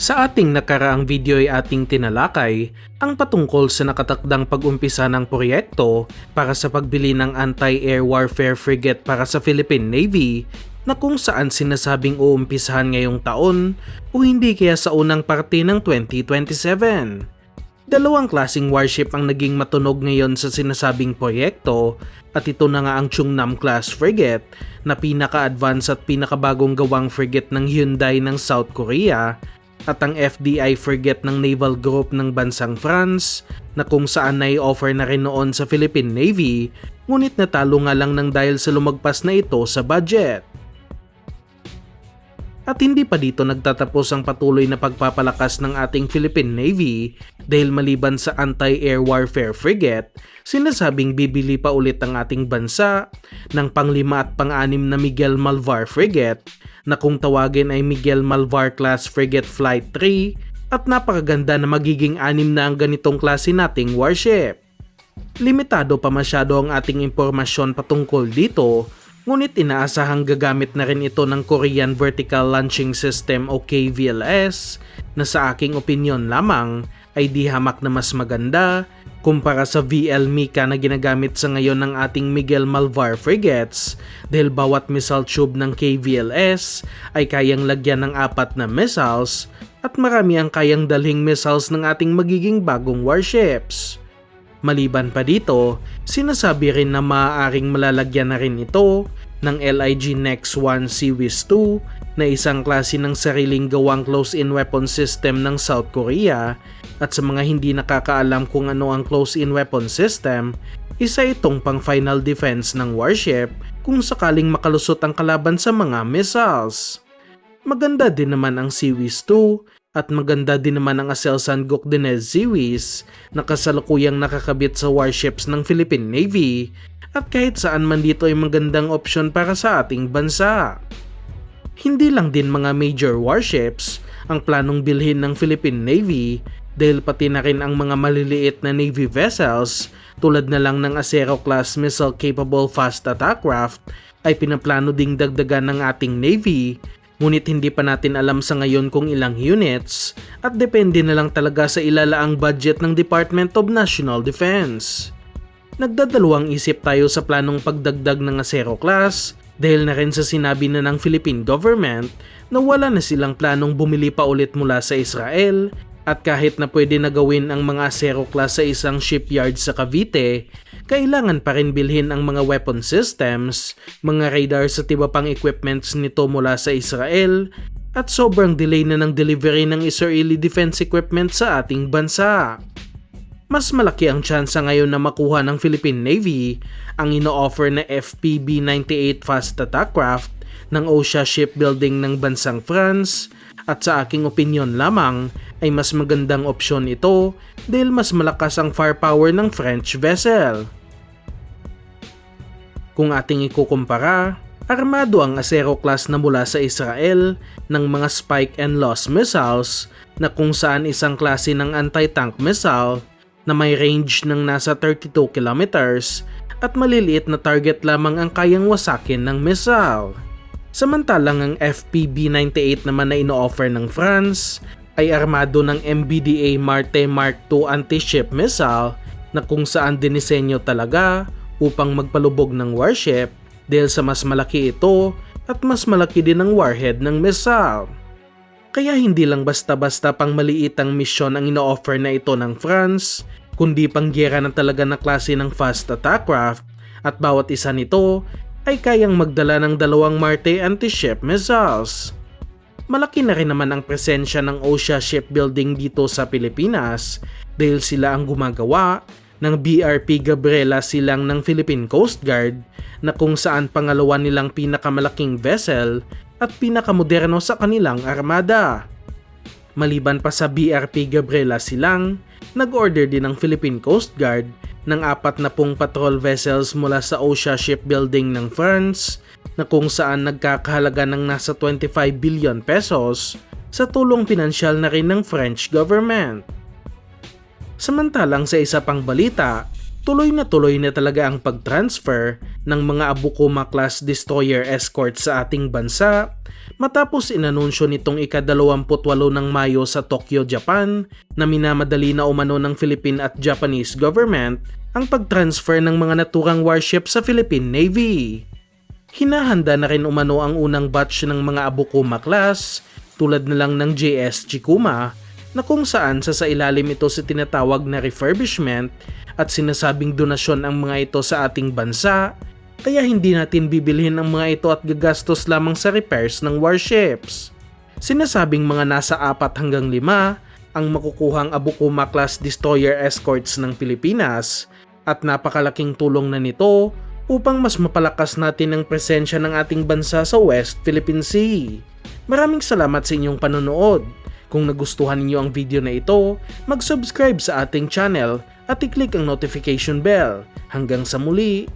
Sa ating nakaraang video ay ating tinalakay ang patungkol sa nakatakdang pag-umpisa ng proyekto para sa pagbili ng anti-air warfare frigate para sa Philippine Navy na kung saan sinasabing uumpisahan ngayong taon o hindi kaya sa unang parte ng 2027. Dalawang klaseng warship ang naging matunog ngayon sa sinasabing proyekto at ito na nga ang Chungnam class frigate na pinaka-advance at pinakabagong gawang frigate ng Hyundai ng South Korea at ang FDI frigate ng Naval Group ng bansang France na kung saan na-offer na rin noon sa Philippine Navy ngunit natalo nga lang ng dahil sa lumagpas na ito sa budget. At hindi pa dito nagtatapos ang patuloy na pagpapalakas ng ating Philippine Navy dahil maliban sa anti-air warfare frigate, sinasabing bibili pa ulit ang ating bansa ng pang-5 at pang-6 na Miguel Malvar frigate na kung tawagin ay Miguel Malvar class frigate flight 3 at napakaganda na magiging 6 na ang ganitong klase nating warship. Limitado pa masyado ang ating impormasyon patungkol dito, ngunit inaasahang gagamit na rin ito ng Korean Vertical Launching System o KVLS na sa aking opinyon lamang ay di hamak na mas maganda kumpara sa VL Mica na ginagamit sa ngayon ng ating Miguel Malvar frigates dahil bawat missile tube ng KVLS ay kayang lagyan ng 4 na missiles at marami ang kayang dalhing missiles ng ating magiging bagong warships. Maliban pa dito, sinasabi rin na maaaring malalagyan na rin ito ng LIG Nex 1 Series 2 na isang klase ng sariling gawang close-in weapon system ng South Korea at sa mga hindi nakakaalam kung ano ang close-in weapon system, isa itong pang final defense ng warship kung sakaling makalusot ang kalaban sa mga missiles. Maganda din naman ang Series 2 at maganda din naman ang Aselsan Gokdenez series na kasalukuyang nakakabit sa warships ng Philippine Navy at kahit saan man dito ay magandang opsyon para sa ating bansa. Hindi lang din mga major warships ang planong bilhin ng Philippine Navy dahil pati na rin ang mga maliliit na Navy vessels tulad na lang ng Acero class missile capable fast attack craft ay pinaplano ding dagdagan ng ating Navy. Ngunit hindi pa natin alam sa ngayon kung ilang units at depende na lang talaga sa ilalaang budget ng Department of National Defense. Nagdadalawang isip tayo sa planong pagdagdag ng Acero class dahil na rin sa sinabi na ng Philippine government na wala na silang planong bumili pa ulit mula sa Israel at kahit na pwede na gawin ang mga Acero class sa isang shipyard sa Cavite, kailangan pa rin bilhin ang mga weapon systems, mga radars at iba pang equipments nito mula sa Israel at sobrang delay na ng delivery ng Israeli defense equipment sa ating bansa. Mas malaki ang tsansa ngayon na makuha ng Philippine Navy ang ino-offer na FPB-98 fast attack craft ng OSHA Shipbuilding ng bansang France at sa aking opinyon lamang ay mas magandang opsyon ito dahil mas malakas ang firepower ng French vessel. Kung ating ikukumpara, armado ang Acero class na mula sa Israel ng mga Spike and Loss missiles na kung saan isang klase ng anti-tank missile na may range ng nasa 32 kilometers at maliliit na target lamang ang kayang wasakin ng missile. Samantalang ang FPB-98 naman na ino-offer ng France ay armado ng MBDA Marte Mark II anti-ship missile na kung saan dinisenyo talaga upang magpalubog ng warship dahil sa mas malaki ito at mas malaki din ang warhead ng missile. Kaya hindi lang basta-basta pang maliit ang misyon ang ino-offer na ito ng France, kundi panggera na talaga na klase ng fast attack craft at bawat isa nito ay kayang magdala ng 2 Marte anti-ship missiles. Malaki na rin naman ang presensya ng OSHA Shipbuilding dito sa Pilipinas dahil sila ang gumagawa ng BRP Gabriela silang ng Philippine Coast Guard na kung saan pangalawa nilang pinakamalaking vessel at pinakamoderno sa kanilang armada. Maliban pa sa BRP Gabriela silang, nag-order din ang Philippine Coast Guard ng 40 patrol vessels mula sa OSHA Shipbuilding ng France na kung saan nagkakahalaga ng nasa 25 billion pesos sa tulong pinansyal na rin ng French government. Samantalang sa isa pang balita, tuloy na talaga ang pag-transfer ng mga Abukuma-class destroyer escort sa ating bansa matapos inanunsyo nitong ika-28 ng Mayo sa Tokyo, Japan na minamadali na umano ng Philippine at Japanese government ang pag-transfer ng mga naturang warship sa Philippine Navy. Hinahanda na rin umano ang unang batch ng mga Abukuma-class tulad na lang ng JS Chikuma na kung saan sa ilalim ito sa tinatawag na refurbishment at sinasabing donasyon ang mga ito sa ating bansa, kaya hindi natin bibilhin ang mga ito at gagastos lamang sa repairs ng warships. Sinasabing mga nasa 4 hanggang 5 ang makukuhang Abukuma-class destroyer escorts ng Pilipinas at napakalaking tulong na nito upang mas mapalakas natin ang presensya ng ating bansa sa West Philippine Sea. Maraming salamat sa inyong panonood. Kung nagustuhan niyo ang video na ito, mag-subscribe sa ating channel at i-click ang notification bell. Hanggang sa muli!